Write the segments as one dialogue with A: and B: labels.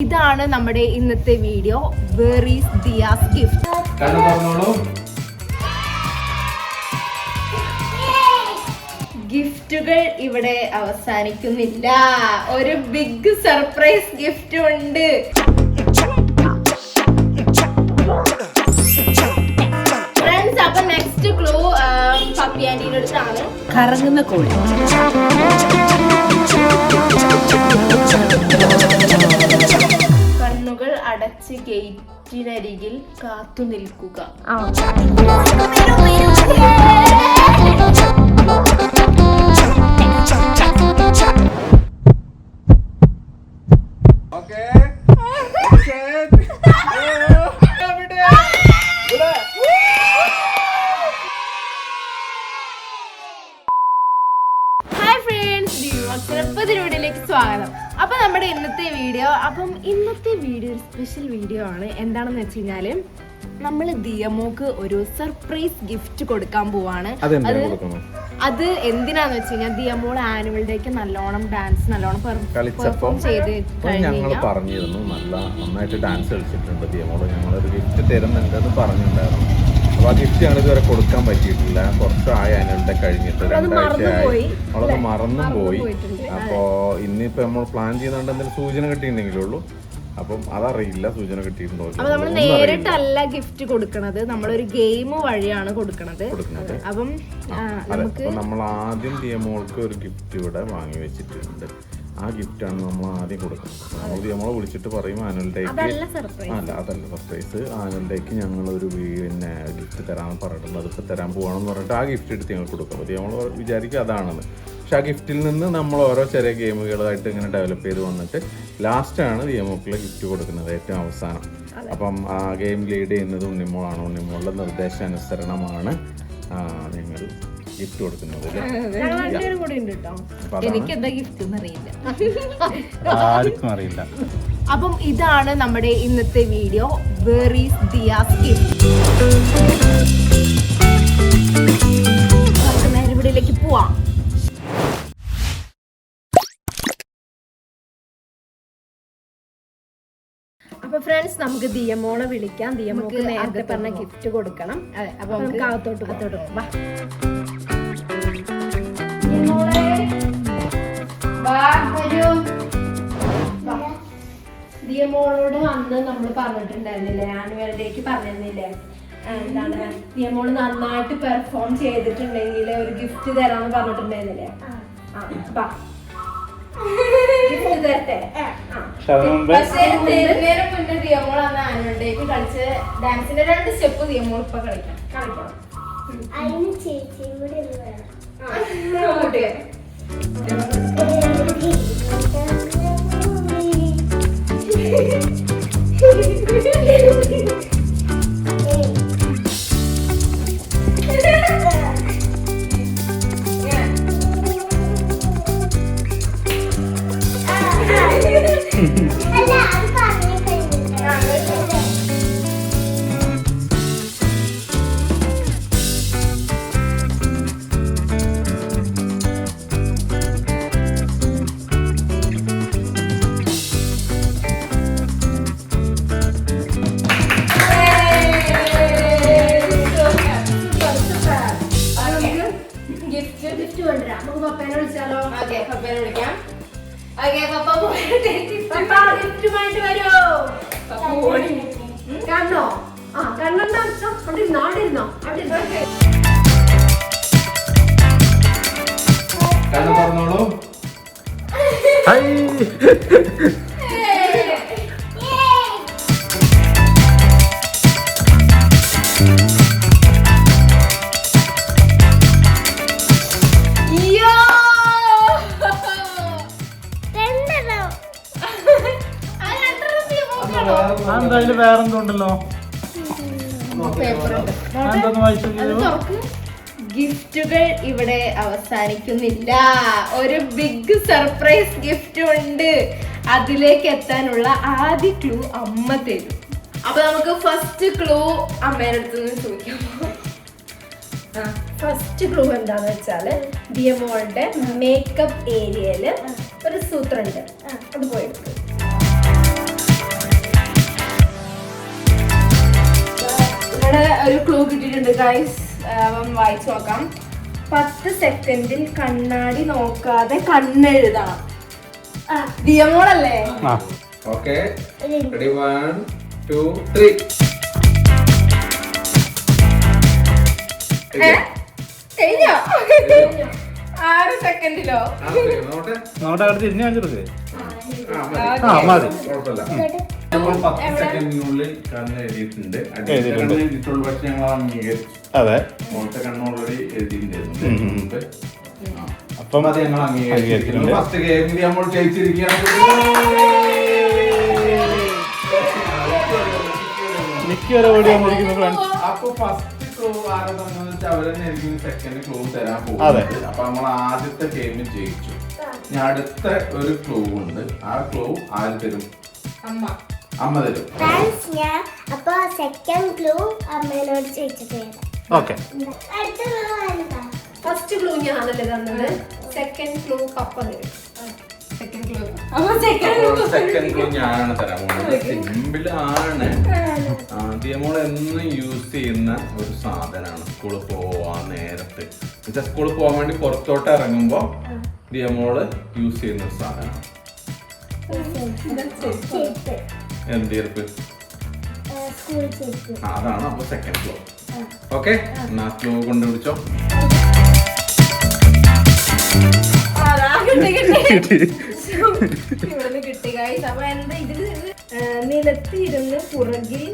A: ഇതാണ് നമ്മുടെ ഇന്നത്തെ video. Where is Diya's gift. ഗിഫ്റ്റുകൾ ഇവിടെ അവസാനിക്കുന്നില്ല. ഒരു ബിഗ് സർപ്രൈസ് ഗിഫ്റ്റ് ഉണ്ട്. ഫ്രണ്ട്സ്, അപ്പൊ നെക്സ്റ്റ് ക്ലൂ പപ്പി ആന്റിയുടെ അടുത്താണ്.
B: കറങ്ങുന്ന കോഴി.
A: കണ്ണുകൾ അടച്ച് ഗേറ്റിനരികിൽ കാത്തു നിൽക്കുക. ിലേക്ക് സ്വാഗതം. അപ്പൊ നമ്മുടെ ഇന്നത്തെ വീഡിയോ ഒരു സ്പെഷ്യൽ വീഡിയോ ആണ്. എന്താണെന്ന് വെച്ച് കഴിഞ്ഞാല് നമ്മള് ദിയമോക്ക് ഒരു സർപ്രൈസ് ഗിഫ്റ്റ് കൊടുക്കാൻ പോവാണ്. അത് എന്തിനാന്ന് വെച്ച് കഴിഞ്ഞാൽ ദിയമോൾ ആനുവൽ ഡേക്ക് നല്ലോണം പെർഫോം ചെയ്ത്
C: ഞങ്ങൾ പറഞ്ഞിരുന്നു, നന്നായിട്ട് ഡാൻസ് കളിച്ചിട്ടുണ്ട് ദിയമോള്, ഞങ്ങളൊരു ഗിഫ്റ്റ് തരുന്നുണ്ടെന്ന് പറഞ്ഞിട്ടുണ്ടായിരുന്നു. അപ്പൊ ആ ഗിഫ്റ്റ് ഞങ്ങൾ ഇതുവരെ കൊടുക്കാൻ പറ്റിയിട്ടില്ല. കുറച്ചായി ആനുവൽ കഴിഞ്ഞിട്ട് 2 ആഴ്ചയായി. അവളത് മറന്നും പോയി. അപ്പോ ഇന്നിപ്പോ നമ്മൾ പ്ലാൻ ചെയ്യുന്നുണ്ട് എന്തെങ്കിലും സൂചന കിട്ടിയിട്ടുണ്ടെങ്കിലുള്ളൂ. അപ്പം അതറിയില്ല സൂചന കിട്ടിയിട്ടുണ്ടോ.
A: അപ്പൊ നമ്മൾ നേരിട്ടല്ല ഗിഫ്റ്റ് കൊടുക്കണത്, നമ്മളൊരു ഗെയിം വഴിയാണ് കൊടുക്കണത്. അപ്പം
C: നമ്മൾ ആദ്യം ദിയമോൾക്ക് ഒരു ഗിഫ്റ്റ് ഇവിടെ വാങ്ങി വെച്ചിട്ടുണ്ട്. ആ ഗിഫ്റ്റാണ് നമ്മൾ ആദ്യം കൊടുക്കുന്നത്. ദിയമോളെ വിളിച്ചിട്ട് പറയും ആനുവൽ ഡേക്ക് അതല്ല സർപ്രൈസ്, ആനുവൽ ഡേക്ക് ഞങ്ങളൊരു ഗിഫ്റ്റ് തരാൻ പറഞ്ഞിട്ടുണ്ട്, അതിപ്പോൾ തരാൻ പോകണമെന്ന് പറഞ്ഞിട്ട് ആ ഗിഫ്റ്റ് എടുത്ത് ഞങ്ങൾ കൊടുക്കും. ദിയമോൾ വിചാരിക്കും അതാണെന്ന്. പക്ഷെ ആ ഗിഫ്റ്റിൽ നിന്ന് നമ്മൾ ഓരോ ചെറിയ ഗെയിമുകളായിട്ട് ഇങ്ങനെ ഡെവലപ്പ് ചെയ്ത് വന്നിട്ട് ലാസ്റ്റാണ് ദിയമോക്കുള്ള ഗിഫ്റ്റ് കൊടുക്കുന്നത്, ഏറ്റവും അവസാനം. അപ്പം ആ ഗെയിം ലീഡ് ചെയ്യുന്നത് ഉണ്ണിമോളാണ്. ഉണ്ണിമോളുടെ നിർദ്ദേശാനുസരണമാണ് ഞങ്ങൾ ഗിഫ്റ്റ് കൊടുക്കുന്നത്.
A: എനിക്ക് എന്താ ഗിഫ്റ്റ് അറിയില്ല,
C: ആർക്കും അറിയില്ല.
A: അപ്പം ഇതാണ് നമ്മുടെ ഇന്നത്തെ video. Where is Diya's gift. നമുക്ക് നേരെ ഇവിടേക്ക് പോവാം. അപ്പൊ ഫ്രണ്ട്സ്, നമുക്ക് ദിയമോളെ വിളിക്കാം. ദിയമോക്ക് നേരത്തെ പറഞ്ഞ ഗിഫ്റ്റ് കൊടുക്കണം. അപ്പൊ നമുക്ക് അകത്തോട്ട് വാ. ദിയമോളോട് അന്ന് നമ്മൾ പറഞ്ഞിട്ടുണ്ടായിരുന്നില്ലേ, ആനുവൽ ഡേക്ക് പറഞ്ഞിരുന്നില്ലേ, എന്താണ് ദിയമോള് നന്നായിട്ട് പെർഫോം ചെയ്തിട്ടുണ്ടെങ്കിൽ ഒരു ഗിഫ്റ്റ് തരാന്ന് പറഞ്ഞിട്ടുണ്ടായിരുന്നില്ലേ. ഗിഫ്റ്റ് തരട്ടെ. പക്ഷേ തരുന്നതിന് മുന്നേ ദിയമോൾ അന്ന് ആനുവൽ ഡേക്ക് കളിച്ച് ഡാൻസിന്റെ 2 സ്റ്റെപ്പ് ദിയമോൾ ഇപ്പൊ കളിക്കണം. കണ്ണോ? കണ്ണോ? അവിടെ
C: പറഞ്ഞോളൂ.
B: എന്തായാലും വേറെന്തോണ്ടല്ലോ.
A: ഗിഫ്റ്റുകൾ ഇവിടെ അവസാനിക്കുന്നില്ല. ഒരു ബിഗ് സർപ്രൈസ് ഗിഫ്റ്റ് ഉണ്ട്. അതിലേക്ക് എത്താനുള്ള ആദ്യ ക്ലൂ അമ്മ തരും. അപ്പൊ നമുക്ക് ഫസ്റ്റ് ക്ലൂ അമ്മയുടെ അടുത്ത് നിന്ന് ചോദിക്കാം. ഫസ്റ്റ് ക്ലൂ എന്താന്ന് വെച്ചാല് ദിയമോളുടെ മേക്കപ്പ് ഏരിയയില് ഒരു സൂത്രണ്ട്, അത് പോയെടുക്കും. ഉണ്ട് ഗൈസ്. അവൻ വായിച്ചു നോക്കാം. 10 സെക്കൻഡിൽ കണ്ണാടി നോക്കാതെ കണ്ണെഴുതണം. ദിയമോളല്ലേ?
D: Okay, ready 1 2 3.
A: കഴിഞ്ഞോ? 6 സെക്കൻഡിലോ?
B: നോട്ടെ അവിടെ തിരിഞ്ഞു കാണിച്ചെടുക്കേ. മതി.
D: കുഴപ്പമില്ല. നമ്മൾ 10 സെക്കൻഡിനുള്ളിൽ കണ്ണ് എഴുതിയിട്ടുണ്ട്. എഴുതിയിട്ടുള്ളൂ, പക്ഷെ ഞങ്ങൾ അംഗീകരിച്ചു.
B: അതെ,
D: മോളത്തെ കണ്ണ് ഓൾറെഡി എഴുതിയിട്ടുണ്ട്.
B: അപ്പം
D: അത് ഞങ്ങൾ അംഗീകരിച്ചിട്ടുണ്ട്. ഫസ്റ്റ് ഗെയിമിൽ നമ്മൾ ജയിച്ചിരിക്കുകയാണ്.
B: മിക്കവരെ ഓടി വന്നിരിക്കുന്നു ഫ്രണ്ട്സ്.
D: അപ്പൊ ഫസ്റ്റ് ക്ലൂ ആരെ തന്നെന്ന് വെച്ചാൽ അവര് തന്നെ ആയിരിക്കും സെക്കൻഡ് ക്ലൂ തരാൻ പോകുന്നത്. അപ്പൊ നമ്മൾ ആദ്യത്തെ ഗെയിം ജയിച്ചു. ഇനി അടുത്ത ഒരു ക്ലൂ ഉണ്ട്. ആ ക്ലൂ ആര് തരും? അമ്മ തരും.
E: അപ്പൊ സെക്കൻഡ് ക്ലൂ അമ്മേനോട് ചോദിച്ചിട്ട്
B: ഓക്കെ.
A: ഫസ്റ്റ് ക്ലൂ ഞാനല്ലേ തന്നത്. സെക്കൻഡ് ക്ലൂ പപ്പ തരും. സെക്കൻഡ്
D: ക്ലൂ ഞാനാണ് തരാൻ പോകുന്നത്. സിമ്പിൾ ആണ്. ദിയമോൾ എന്നും യൂസ് ചെയ്യുന്ന ഒരു സാധനമാണ് സ്കൂളിൽ പോവാൻ നേരത്ത്. എന്നുവെച്ചാൽ സ്കൂളിൽ പോകാൻ വേണ്ടി പുറത്തോട്ട് ഇറങ്ങുമ്പോ ദിയമോള് യൂസ് ചെയ്യുന്ന ഒരു സാധനമാണ്. എന്ത് ചെരുപ്പ്? അതാണ് അപ്പൊ സെക്കൻഡ് ക്ലൂ. ഓക്കെ, എന്നാ ക്ലൂ കൊണ്ടുപിടിച്ചോ.
A: ഇവിടുന്ന് കിട്ടി ഗൈസ്. അപ്പൊ എന്താ ഇതിൽ നിലത്തിരുന്ന് പുറകിൽ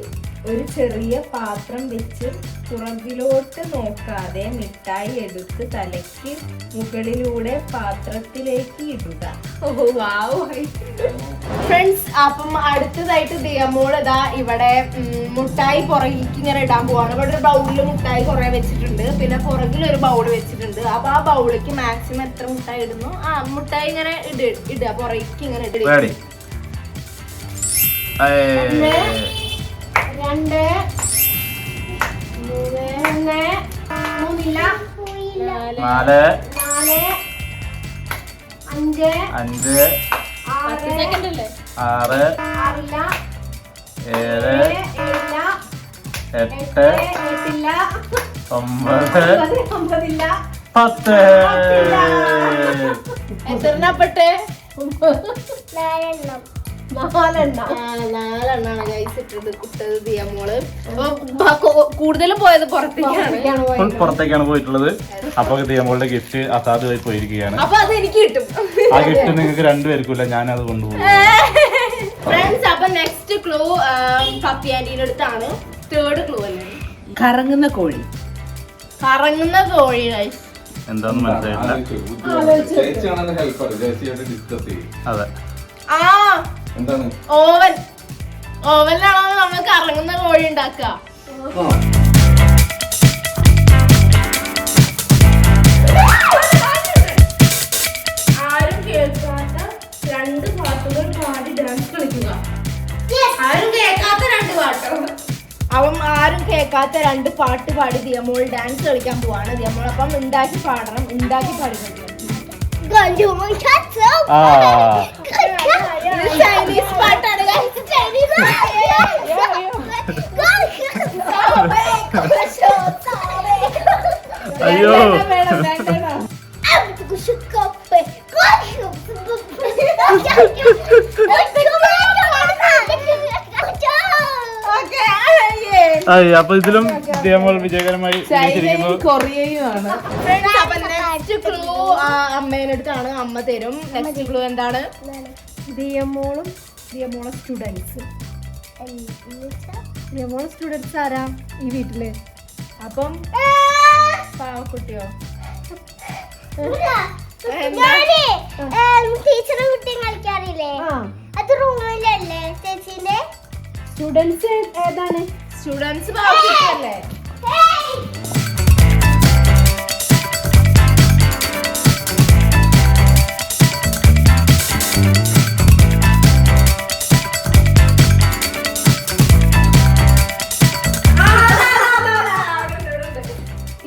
A: ഒരു ചെറിയ പാത്രം വെച്ച് പുറകിലോട്ട് നോക്കാതെ മിഠായി എടുത്ത് തലയ്ക്ക് മുകളിലൂടെ പാത്രത്തിലേക്ക് ഇടുക. ഓഹോ വാവ് ഫ്രണ്ട്സ്. അപ്പം അടുത്തതായിട്ട് ദിയമോൾ ഇതാ ഇവിടെ മുട്ടായി പുറകിലേക്ക് ഇങ്ങനെ ഇടാൻ പോവാണ്. ഇവിടെ ഒരു ബൗളില് മുട്ടായി കുറെ വെച്ചിട്ടുണ്ട്. പിന്നെ പുറകിൽ ഒരു ബൗൾ വെച്ചിട്ടുണ്ട്. അപ്പൊ ആ ബൗളിലേക്ക് മാക്സിമം എത്ര മുട്ടായി ഇടുന്നു മുട്ടായി ഇങ്ങനെ ഇടുക പുറകിലേക്ക് ഇങ്ങനെ ഇടുക. 2 3 4
B: 4
A: 5
B: 5
A: 6 സെക്കൻഡല്ലേ?
B: 6
A: 6
B: 7 8 9 10.
A: എത്രണ്ണപ്പെട്ടെ?
E: 4
A: നാലെണ്ണാണ് ഗൈസ് ഇട്ടത് ദിയമോള്. കൂടുതലും പോയത്
B: പുറത്തേക്കാണ് പോയിട്ടുള്ളത്. അപ്പൊ ദിയമോളുടെ ഗിഫ്റ്റ് അസാധുവായി പോയിരിക്കുകയാണ്.
A: അപ്പൊ അത് എനിക്ക് കിട്ടും.
B: ആ ഗിഫ്റ്റ് നിങ്ങൾക്ക് രണ്ടുപേർക്കില്ല, ഞാൻ അത് കൊണ്ടുപോകും.
A: ഫ്രണ്ട്സ്, അപ്പൊ നെക്സ്റ്റ് ക്ലൂ പപ്പി ആന്റിയുടെ അടുത്താണ്. തേർഡ് ക്ലൂ അല്ലേ?
B: കറങ്ങുന്ന കോഴി.
A: കറങ്ങുന്ന കോഴി ഗൈസ്
B: എന്താന്ന് മനസ്സിലായില്ല.
D: ചേച്ചിയാണെന്ന് ഹെൽപ്പർ. ചേച്ചിയായിട്ട് ഡിസ്കസ് ചെയ്യും.
B: അതെ.
A: ആ
D: എന്താണ്?
A: ഓവനിലാണോ നമ്മൾ കറങ്ങുന്ന കോഴി ഉണ്ടാക്കുക? ആരും കേൾക്കാത്ത 2 പാട്ടുകൾ പാടി ഡാൻസ് കളിക്കുക. ആരും കേൾക്കാത്ത 2 പാട്ടോ. അവൻ ആരും കേൾക്കാത്ത 2 പാട്ട് പാടി ദിയമോൾ ഡാൻസ് കളിക്കാൻ പോവാണ്. ദിയമോൾ അപ്പം ഉണ്ടാക്കി പാടണം. ഉണ്ടാക്കി പാടി കളിക്കണം. ചൈനീസ് പാട്ടാണ്.
B: അയ്യോ അപ്പൊ ഇതിലും ദിയമോൾ വിജയകരമായി
A: കൊറിയയുമാണ്. നെക്സ്റ്റ് ക്ലൂ അമ്മേന്റെ അടുത്താണ്. അമ്മ തരും. നെക്സ്റ്റ് ക്ലൂ എന്താണ്? ദിയമോളെ സ്റ്റുഡൻസ് ആരാ ഈ വീട്ടില്? അപ്പം പാവക്കുട്ടിയോ?
E: ടീച്ചറും കുട്ടിയും കളിക്കാറില്ലേ? അത് റൂമിലല്ലേ ചേച്ചിന്റെ?
A: സ്റ്റുഡൻസ് ഏതാണ്? സ്റ്റുഡൻസ് പാവക്കുട്ടിയല്ലേ?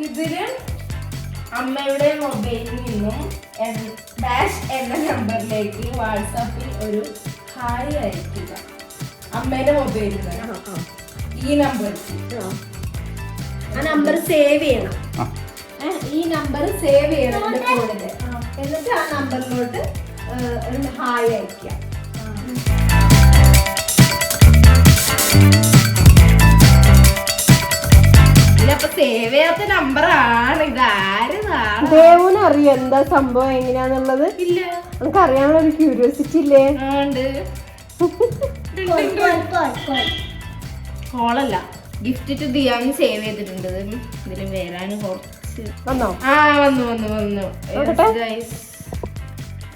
A: ഇതില് അമ്മയുടെ മൊബൈലിൽ നിന്നും ഡാഷ് എന്ന നമ്പറിലേക്ക് വാട്സാപ്പിൽ ഒരു ഹായ് അയക്കുക. അമ്മയുടെ മൊബൈലിൽ നിന്ന് ഈ നമ്പർ ആ നമ്പർ സേവ് ചെയ്യണം.
B: ആ.
A: ഈ നമ്പർ സേവ് ചെയ്യണം എന്റെ ഫോണില്. എന്നിട്ട് ആ നമ്പറിലോട്ട് ഒരു ഹായ് അയക്കാം. ഇതിലപ്പൊ സേവ് ചെയ്യാത്ത നമ്പറാണ് ഇതാര്.
F: ദേവുന് അറിയാം എന്താ സംഭവം എങ്ങനെയാന്നുള്ളത്?
A: ഇല്ല.
F: നമുക്ക് അറിയാനുള്ള ഒരു ക്യൂരിയോസിറ്റി ഇല്ലേ?
A: കോളല്ല, ഗിഫ്റ്റ് ടു ദിയാന്ന് സേവ് ചെയ്തിട്ടുണ്ട്. ഇതില് വരാന് കുറച്ച്
F: വന്നോ?
A: ആ വന്നു വന്നു വന്നു
F: നോക്കട്ടെ.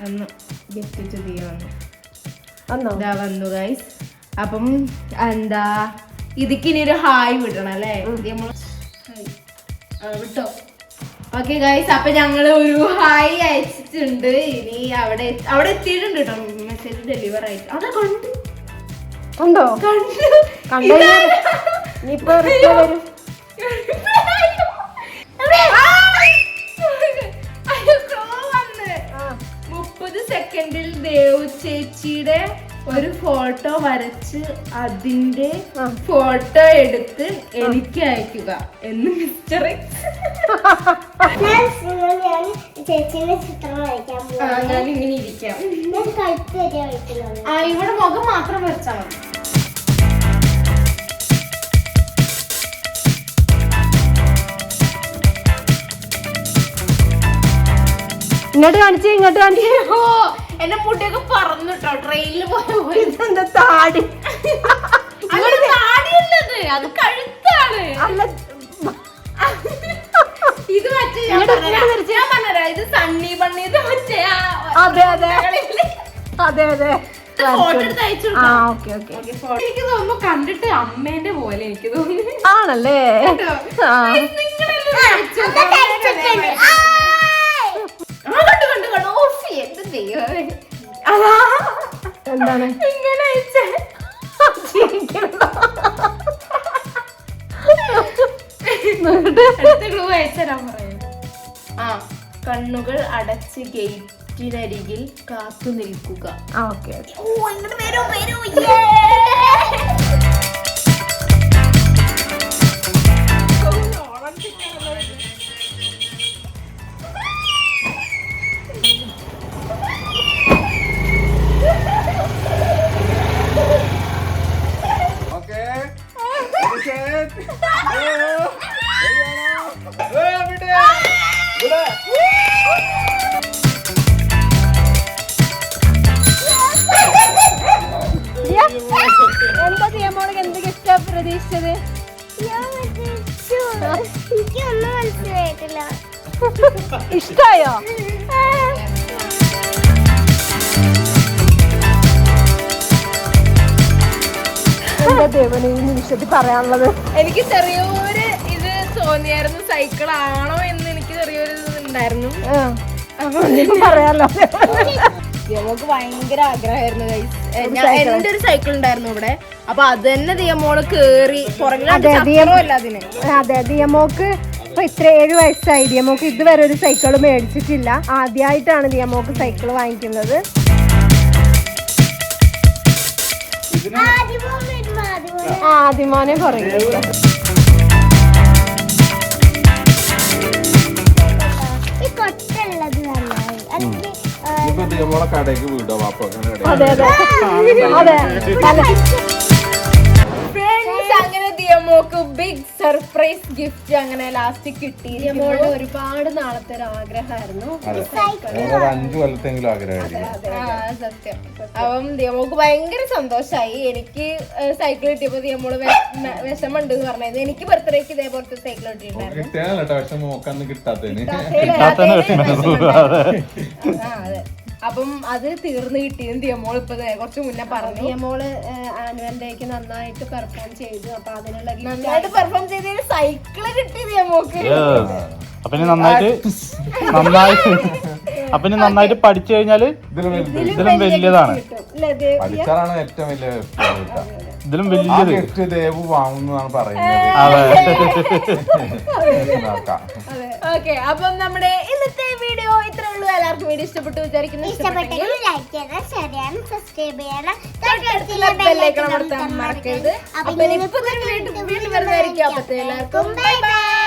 A: വന്നു ഗിഫ്റ്റ് ടു ദിയ വന്നു.
F: വന്നോ?
A: ഇതാ വന്നു ഗൈസ്. അപ്പം എന്താ ഇതിക്കിനി ഒരു ഹായ് വിടണം അല്ലേ? വിട്ടോ? ഓക്കെ ഗൈസ്, അപ്പൊ ഞങ്ങള് ഒരു ഹായ് അയച്ചിട്ടുണ്ട്. ഇനി അവിടെ എത്തിയിട്ടുണ്ട് കേട്ടോ, മെസ്സേജ് ഡെലിവർ ആയിട്ട്. അവിടെ കണ്ടു
F: കണ്ടോ?
A: കണ്ടു.
F: ഇനിയിപ്പോ റിപ്ലൈ വരും.
A: 30 സെക്കൻഡിൽ ദേവു ചേച്ചിയുടെ ഒരു ഫോട്ടോ വരച്ച് അതിന്റെ ഫോട്ടോ എടുത്ത് എനിക്ക് അയക്കുക എന്ന് മിസ്റ്റർ
E: ഞാൻ ചേച്ചിന്റെ ചിത്രം വരയ്ക്കാൻ പോവാണ്.
A: ഞാൻ ഇങ്ങനെ ഇരിക്കാം.
E: ഞാൻ കഴുത്ത് വരെ വരയ്ക്കുന്നത്.
A: ആ ഇവിടെ മുഖം മാത്രം വരച്ചാൽ മതി.
F: ഇങ്ങോട്ട് കാണിച്ചേ, ഇങ്ങോട്ട് കാണിച്ചേ.
A: ഓ എന്റെ മുടിയൊക്കെ പറന്നു കേട്ടോ ട്രെയിനിൽ പോയ.
F: ഇതെന്താ താടി?
A: താടിയല്ലത്, അത് കഴുത്താണ്.
F: അല്ല,
A: ഇത് മറ്റേ ഞാൻ പറഞ്ഞുതരാം, ഇത് സണ്ണി ബണ്ണി. ഇത് മറ്റേ
F: അതെ അതെ അതെ അതെ.
A: ഫോട്ടോ എടുത്ത് അയച്ചു.
F: ആ ഓക്കെ ഓക്കെ.
A: എനിക്ക് തോന്നുന്നു കണ്ടിട്ട് അമ്മേന്റെ പോലെ എനിക്ക് തോന്നുന്നു.
F: ആണല്ലേ? ആ എന്താണ്
A: ഇങ്ങനെ അയച്ചേ? ആ കണ്ണുകൾ അടച്ച് ഗേറ്റിനരികിൽ കാത്തു നിൽക്കുക.
F: ആ ഓക്കെ. എന്താ ദിയമോൾക്ക് എന്ത് ഗിഫ്റ്റാ പ്രതീക്ഷിച്ചത്?
E: എനിക്കൊന്നും മനസ്സിലായിട്ടില്ല.
F: ഇഷ്ടായോ? എന്താ ദേവന് ഈ നിമിഷത്തിൽ പറയാനുള്ളത്?
A: എനിക്ക് ചെറിയൊരു ഇത് തോന്നിയായിരുന്നു, സൈക്കിൾ ആണോ എന്ന് എനിക്ക് ചെറിയൊരു ഇത് ഉണ്ടായിരുന്നു.
F: പറയാലോ.
A: ദിയമോൾക്ക് ഭയങ്കര ആഗ്രഹമായിരുന്നു ഗൈസ്. എന്റെ ഒരു സൈക്കിൾ ഉണ്ടായിരുന്നു ഇവിടെ, അപ്പൊ അത് തന്നെ ദിയമോള് കേറി പുറകിലല്ല അതിന്.
F: അതെ, ദിയമോക്ക് ഇപ്പൊ ഇത്ര 7 വയസ്സായി. ദിയമോക്ക് ഇതുവരെ ഒരു സൈക്കിൾ മേടിച്ചിട്ടില്ല. ആദ്യമായിട്ടാണ് ദിയമോക്ക് സൈക്കിൾ വാങ്ങിക്കുന്നത്. ആദ്യമോനെ പറയും.
E: ഈ കൊട്ടുള്ളത് നന്നായി. അല്ലെങ്കിൽ
C: ഇപ്പൊ നമ്മളെ കടയ്ക്ക് വീടോ വാപ്പോ
F: അതെ അതെ അതെ.
A: ഫ്രണ്ട്സ്, അങ്ങനെ ദിയമോക്ക് ബിഗ് സർപ്രൈസ് ഗിഫ്റ്റ് അങ്ങനെ ലാസ്റ്റ് കിട്ടി.
F: ദിയമോളുടെ ഒരുപാട് നാളത്തെ ഒരു ആഗ്രഹമായിരുന്നു.
C: 5 കൊല്ലത്തെങ്കിലും ആഗ്രഹമായിരിക്കും.
A: സത്യം. അപ്പം ദിയമോക്ക് ഭയങ്കര സന്തോഷായി. എനിക്ക് സൈക്കിൾ കിട്ടിയപ്പോ ദിയമോള് വിഷമുണ്ട് എന്ന് പറഞ്ഞത്. എനിക്ക് ബർത്ത്ഡേക്ക് ഇതേപോലത്തെ സൈക്കിൾ കിട്ടിയിട്ടുണ്ടായിരുന്നു.
C: കിട്ടിയാലോ പക്ഷെ നോക്കാന്ന് കിട്ടാത്തതിന്.
A: അതെ. അപ്പം അത് തീർന്നു കിട്ടിയെന്ന് ദിയമോൾ ഇപ്പൊ കുറച്ച് മുന്നേ പറഞ്ഞു.
F: ദിയമോള് ആനുവൽ ഡേക്ക് നന്നായിട്ട് പെർഫോം ചെയ്തു. അപ്പൊ അതിനുള്ള
A: നന്നായിട്ട് പെർഫോം ചെയ്തതിന് സൈക്കിള് കിട്ടി ദിയമോക്ക്.
B: അപ്പൊ ഇനി നന്നായിട്ട് പഠിച്ചു കഴിഞ്ഞാല് ഇതിലും വലിയതാണ്.
C: പഠിച്ചാലാണ് ഏറ്റവും വലിയ
B: ഇതിലും വലിയത്
C: ഗിഫ്റ്റ് ദേവു വാങ്ങുന്നതാണ് പറയുന്നത്.
B: അതെ.
A: ഓക്കെ, അപ്പം നമ്മുടെ ഇന്നത്തെ വീഡിയോ ഇത്രേ ഉള്ളൂ. എല്ലാവർക്കും വീഡിയോ ഇഷ്ടപ്പെട്ടു വിചാരിക്കുന്നു.
E: ഇഷ്ടപ്പെട്ടെങ്കിൽ ലൈക്ക് ചെയ്യണം, ഷെയർ ചെയ്യണം, സബ്സ്ക്രൈബ് ചെയ്യണം,
A: തൊട്ടടുത്തുള്ള ബെല്ലൈക്കൺ അമർത്താൻ മറക്കരുത്. അപ്പൊ ഇനി പുതിയൊരു വീണ്ടും വരുന്നതായിരിക്കും. അപ്പത്തെ എല്ലാവർക്കും ബൈ ബൈ.